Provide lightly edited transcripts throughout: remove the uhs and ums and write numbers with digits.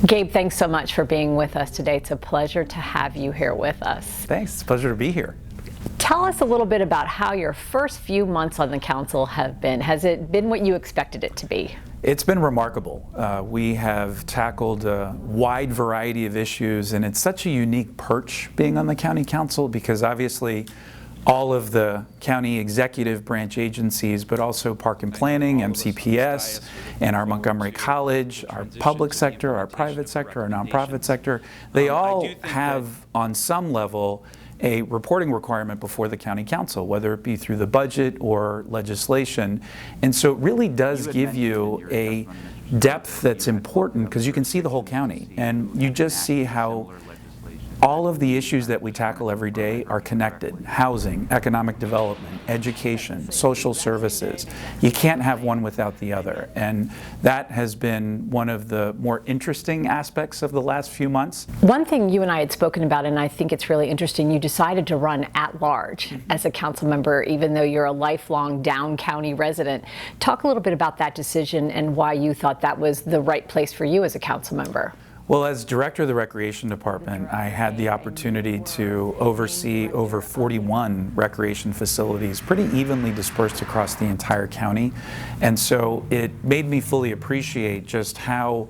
Gabe, thanks so much for being with us today. It's a pleasure to have you here with us. Thanks. It's a pleasure to be here. Tell us a little bit about how your first few months on the council have been. Has it been what you expected it to be? It's been remarkable. We have tackled a wide variety of issues, and it's such a unique perch being on the county council because obviously all of the county executive branch agencies, but also Park and Planning, MCPS, and our Montgomery College, our public sector, our private sector, our nonprofit sector, they all have on some level a reporting requirement before the county council, whether it be through the budget or legislation. And so it really does give you a depth that's important because you can see the whole county and you just see how all of the issues that we tackle every day are connected. Housing, economic development, education, social services. You can't have one without the other. And that has been one of the more interesting aspects of the last few months. One thing you and I had spoken about, and I think it's really interesting, you decided to run at large as a council member, even though you're a lifelong Down County resident. Talk a little bit about that decision and why you thought that was the right place for you as a council member. Well, as director of the Recreation Department, I had the opportunity to oversee over 41 recreation facilities, pretty evenly dispersed across the entire county. And so it made me fully appreciate just how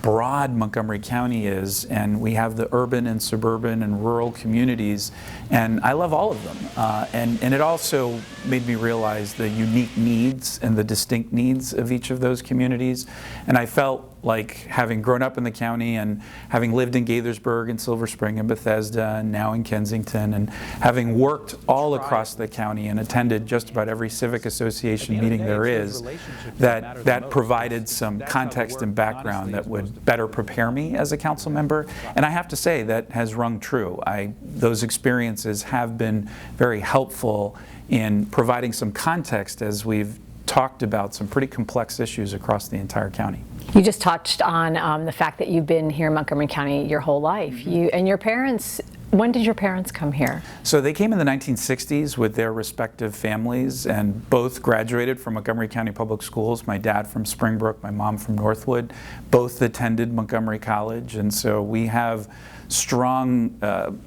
broad Montgomery County is, and we have the urban and suburban and rural communities, and I love all of them. And it also made me realize the unique needs and the distinct needs of each of those communities. And I felt like, having grown up in the county and having lived in Gaithersburg and Silver Spring and Bethesda and now in Kensington, and having worked all across the county and attended just about every civic association meeting there is, that provided some context and background that would better prepare me as a council member. And I have to say that has rung true. Those experiences have been very helpful in providing some context as we've talked about some pretty complex issues across the entire county. You just touched on the fact that you've been here in Montgomery County your whole life. You and your parents, when did your parents come here? So they came in the 1960s with their respective families and both graduated from Montgomery County Public Schools. My dad from Springbrook, my mom from Northwood. Both attended Montgomery College, and so we have strong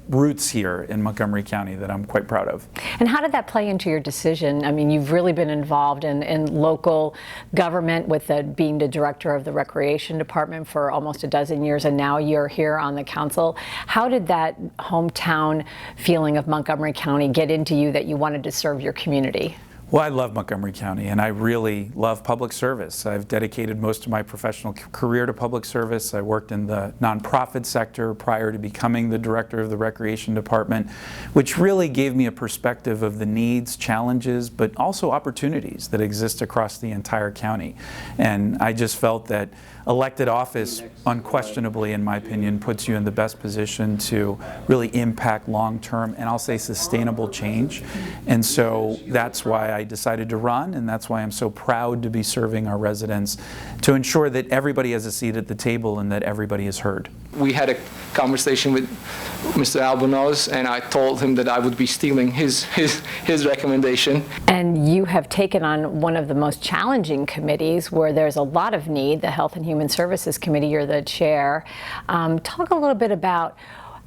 roots here in Montgomery County that I'm quite proud of. And how did that play into your decision? I mean, you've really been involved in local government with being the director of the Recreation Department for almost a dozen years, and now you're here on the council. How did that hometown feeling of Montgomery County get into you that you wanted to serve your community? Well, I love Montgomery County, and I really love public service. I've dedicated most of my professional career to public service. I worked in the nonprofit sector prior to becoming the director of the Recreation Department, which really gave me a perspective of the needs, challenges, but also opportunities that exist across the entire county. And I just felt that elected office, unquestionably, in my opinion, puts you in the best position to really impact long-term and I'll say sustainable change. And so that's why I decided to run, and that's why I'm so proud to be serving our residents to ensure that everybody has a seat at the table and that everybody is heard. We had a conversation with Mr. Albornoz, and I told him that I would be stealing his recommendation. And you have taken on one of the most challenging committees where there's a lot of need, the Health and Human Services Committee. You're the chair. Talk a little bit about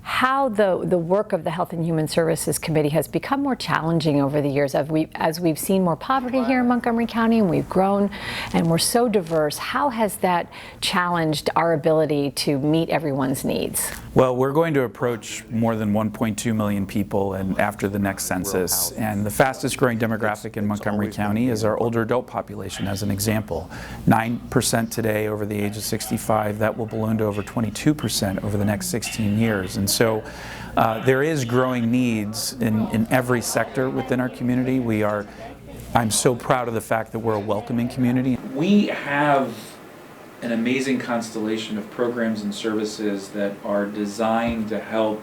how the work of the Health and Human Services Committee has become more challenging over the years as we've seen more poverty here in Montgomery County, and we've grown and we're so diverse. How has that challenged our ability to meet everyone's needs? Well, we're going to approach more than 1.2 million people after the next census, and the fastest growing demographic in Montgomery County is our older adult population, as an example. 9% today over the age of 65, that will balloon to over 22% over the next 16 years. And so there is growing needs in every sector within our community. I'm so proud of the fact that we're a welcoming community. We have an amazing constellation of programs and services that are designed to help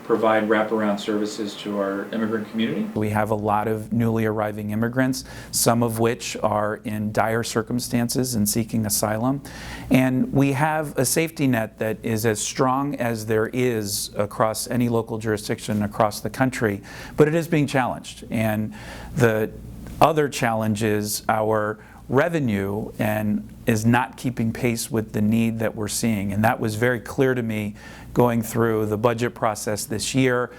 provide wraparound services to our immigrant community. We have a lot of newly arriving immigrants, some of which are in dire circumstances and seeking asylum. And we have a safety net that is as strong as there is across any local jurisdiction across the country, but it is being challenged. And the other challenge is our revenue and is not keeping pace with the need that we're seeing. And that was very clear to me going through the budget process this year.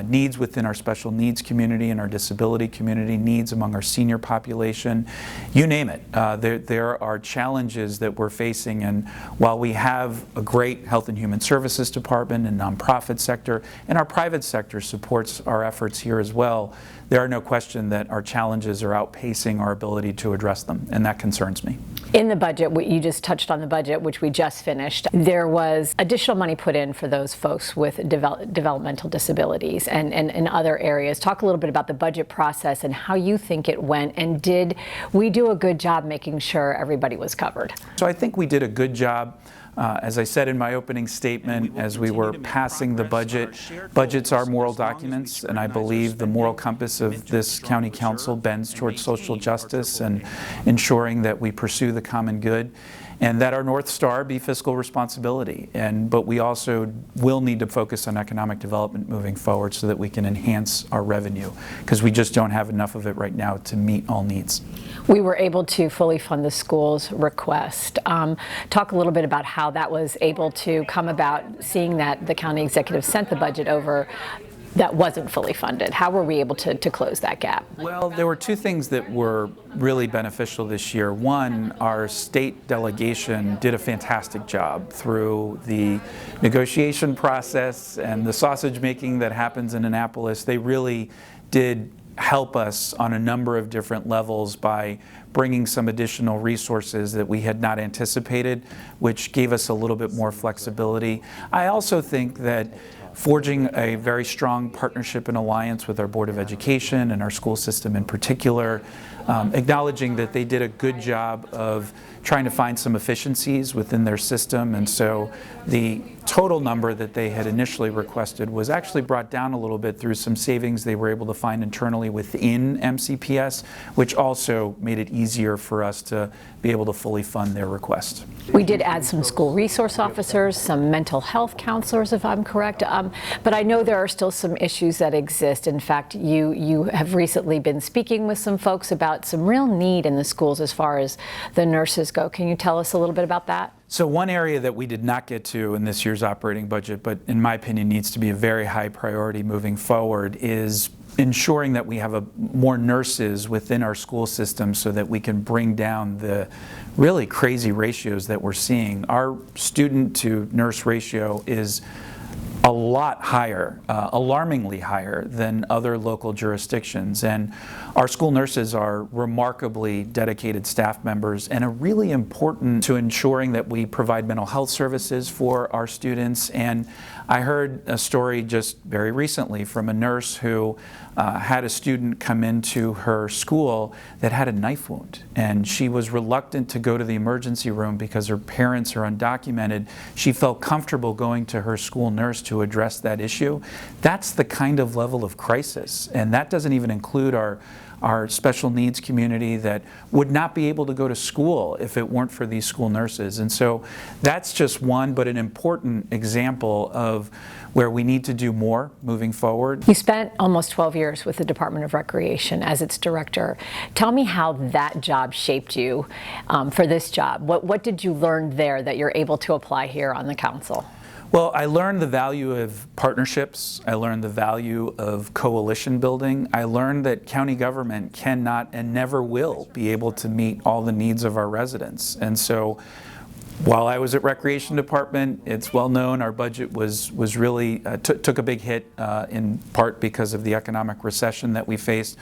Needs within our special needs community and our disability community, needs among our senior population, you name it. There are challenges that we're facing, and while we have a great Health and Human Services department and nonprofit sector, and our private sector supports our efforts here as well, there are no question that our challenges are outpacing our ability to address them, and that concerns me. In the budget, you just touched on the budget, which we just finished, there was additional money put in for those folks with developmental disabilities and in other areas. Talk a little bit about the budget process and how you think it went, and did we do a good job making sure everybody was covered? So I think we did a good job. As I said in my opening statement, as we were passing the budget, budgets are moral documents, and I believe the moral compass of this county council bends towards social justice and ensuring that we pursue the common good, and that our North Star be fiscal responsibility. But we also will need to focus on economic development moving forward so that we can enhance our revenue, because we just don't have enough of it right now to meet all needs. We were able to fully fund the school's request. Talk a little bit about how that was able to come about, seeing that the county executive sent the budget over that wasn't fully funded. How were we able to close that gap? Well, there were two things that were really beneficial this year. One, our state delegation did a fantastic job through the negotiation process and the sausage making that happens in Annapolis. They really did help us on a number of different levels by bringing some additional resources that we had not anticipated, which gave us a little bit more flexibility. I also think that forging a very strong partnership and alliance with our Board of Education and our school system in particular, acknowledging that they did a good job of trying to find some efficiencies within their system, and so the total number that they had initially requested was actually brought down a little bit through some savings they were able to find internally within MCPS, which also made it easier for us to be able to fully fund their request. We did add some school resource officers, some mental health counselors, if I'm correct, but I know there are still some issues that exist. In fact, you have recently been speaking with some folks about some real need in the schools as far as the nurses go. Can you tell us a little bit about that? So one area that we did not get to in this year's operating budget, but in my opinion needs to be a very high priority moving forward, is ensuring that we have more nurses within our school system so that we can bring down the really crazy ratios that we're seeing. Our student to nurse ratio is a lot higher, alarmingly higher than other local jurisdictions. And our school nurses are remarkably dedicated staff members and are really important to ensuring that we provide mental health services for our students. And I heard a story just very recently from a nurse who had a student come into her school that had a knife wound, and she was reluctant to go to the emergency room because her parents are undocumented. She felt comfortable going to her school nurse to address that issue. That's the kind of level of crisis, and that doesn't even include our special needs community that would not be able to go to school if it weren't for these school nurses. And so that's just one, but an important example of where we need to do more moving forward. You spent almost 12 years with the Department of Recreation as its director. Tell me how that job shaped you for this job. What did you learn there that you're able to apply here on the council? Well, I learned the value of partnerships. I learned the value of coalition building. I learned that county government cannot and never will be able to meet all the needs of our residents. And so while I was at Recreation Department, it's well known our budget was really, took a big hit in part because of the economic recession that we faced.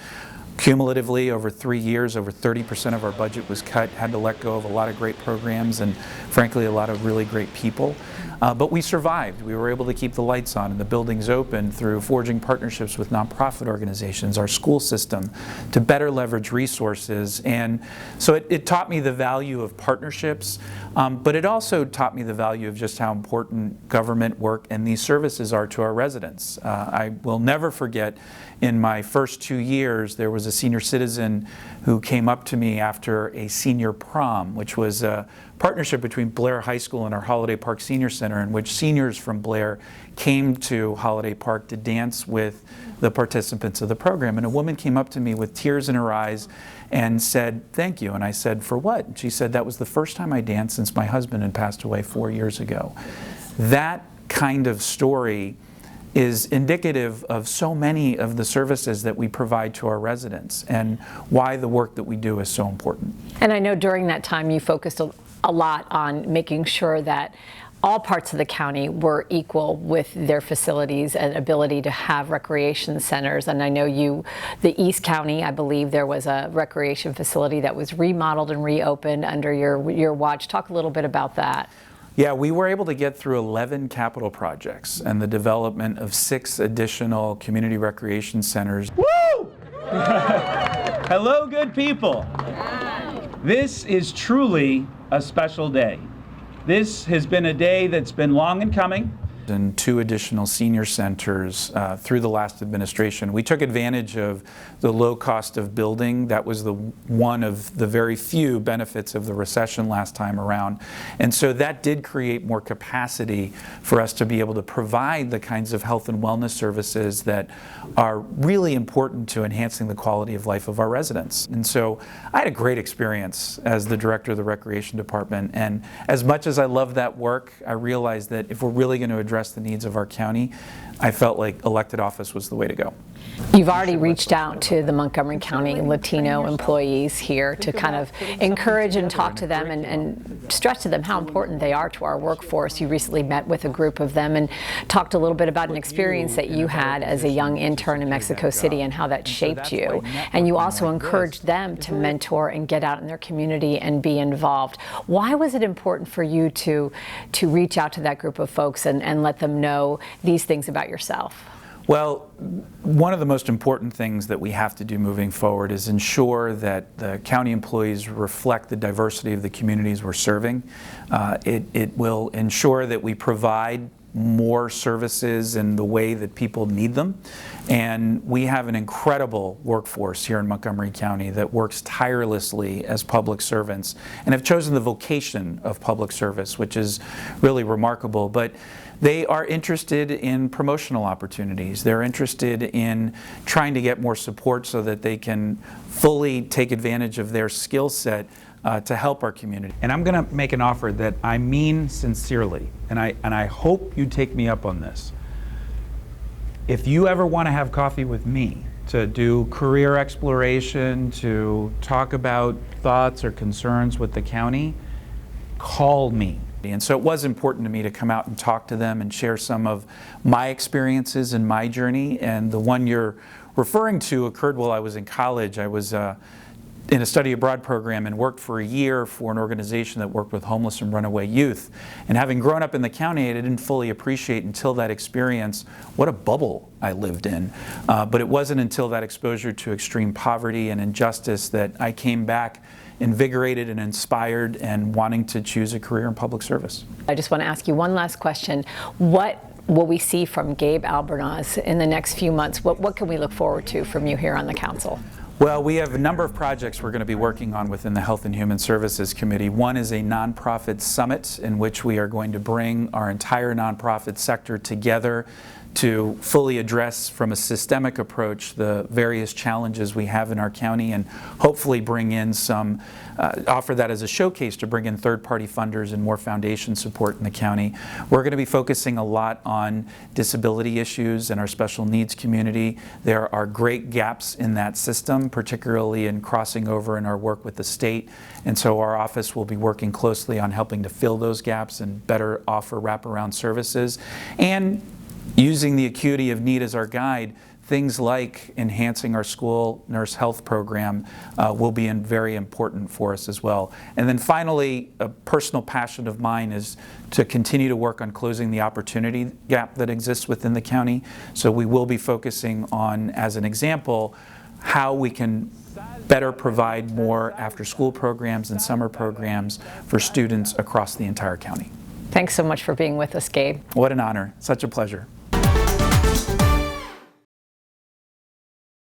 Cumulatively, over 3 years, over 30% of our budget was cut, had to let go of a lot of great programs and, frankly, a lot of really great people. But we survived. We were able to keep the lights on and the buildings open through forging partnerships with nonprofit organizations, our school system, to better leverage resources. And so it taught me the value of partnerships, but it also taught me the value of just how important government work and these services are to our residents. I will never forget, in my first 2 years, there was was a senior citizen who came up to me after a senior prom, which was a partnership between Blair High School and our Holiday Park Senior Center, in which seniors from Blair came to Holiday Park to dance with the participants of the program. And a woman came up to me with tears in her eyes and said, "Thank you." And I said, "For what?" And she said, "That was the first time I danced since my husband had passed away 4 years ago." That kind of story is indicative of so many of the services that we provide to our residents and why the work that we do is so important. And I know during that time you focused a lot on making sure that all parts of the county were equal with their facilities and ability to have recreation centers. And I know the East County, I believe there was a recreation facility that was remodeled and reopened under your watch. Talk a little bit about that. Yeah, we were able to get through 11 capital projects and the development of 6 additional community recreation centers. Woo! Hello, good people. This is truly a special day. This has been a day that's been long in coming. And 2 additional senior centers through the last administration. We took advantage of the low cost of building. That was one of the very few benefits of the recession last time around. And so that did create more capacity for us to be able to provide the kinds of health and wellness services that are really important to enhancing the quality of life of our residents. And so I had a great experience as the director of the Recreation Department. And as much as I love that work, I realized that if we're really going to address the needs of our county, I felt like elected office was the way to go. You've already reached out to the Montgomery County Latino employees here to kind of encourage and talk to them and stress to them how important they are to our workforce. You recently met with a group of them and talked a little bit about an experience that you had as a young intern in Mexico City and how that shaped you. And you also encouraged them to mentor and get out in their community and be involved. Why was it important for you to reach out to that group of folks and let them know these things about yourself? Well, one of the most important things that we have to do moving forward is ensure that the county employees reflect the diversity of the communities we're serving. It will ensure that we provide more services in the way that people need them. And we have an incredible workforce here in Montgomery County that works tirelessly as public servants and have chosen the vocation of public service, which is really remarkable. But they are interested in promotional opportunities. They're interested in trying to get more support so that they can fully take advantage of their skill set to help our community. And I'm going to make an offer that I mean sincerely, and I hope you take me up on this. If you ever want to have coffee with me to do career exploration, to talk about thoughts or concerns with the county, call me. And so it was important to me to come out and talk to them and share some of my experiences and my journey. And the one you're referring to occurred while I was in college. I was in a study abroad program and worked for a year for an organization that worked with homeless and runaway youth. And having grown up in the county, I didn't fully appreciate until that experience what a bubble I lived in. But it wasn't until that exposure to extreme poverty and injustice that I came back invigorated and inspired and wanting to choose a career in public service. I just want to ask you one last question. What will we see from Gabe Albornoz in the next few months? What can we look forward to from you here on the council? Well, we have a number of projects we're going to be working on within the Health and Human Services Committee. One is a nonprofit summit in which we are going to bring our entire nonprofit sector together to fully address from a systemic approach the various challenges we have in our county and hopefully bring in some, offer that as a showcase to bring in third-party funders and more foundation support in the county. We're going to be focusing a lot on disability issues in our special needs community. There are great gaps in that system, particularly in crossing over in our work with the state. And so our office will be working closely on helping to fill those gaps and better offer wraparound services. And using the acuity of need as our guide, things like enhancing our school nurse health program will be very important for us as well. And then finally, a personal passion of mine is to continue to work on closing the opportunity gap that exists within the county. So we will be focusing on, as an example, how we can better provide more after-school programs and summer programs for students across the entire county. Thanks so much for being with us, Gabe. What an honor. Such a pleasure.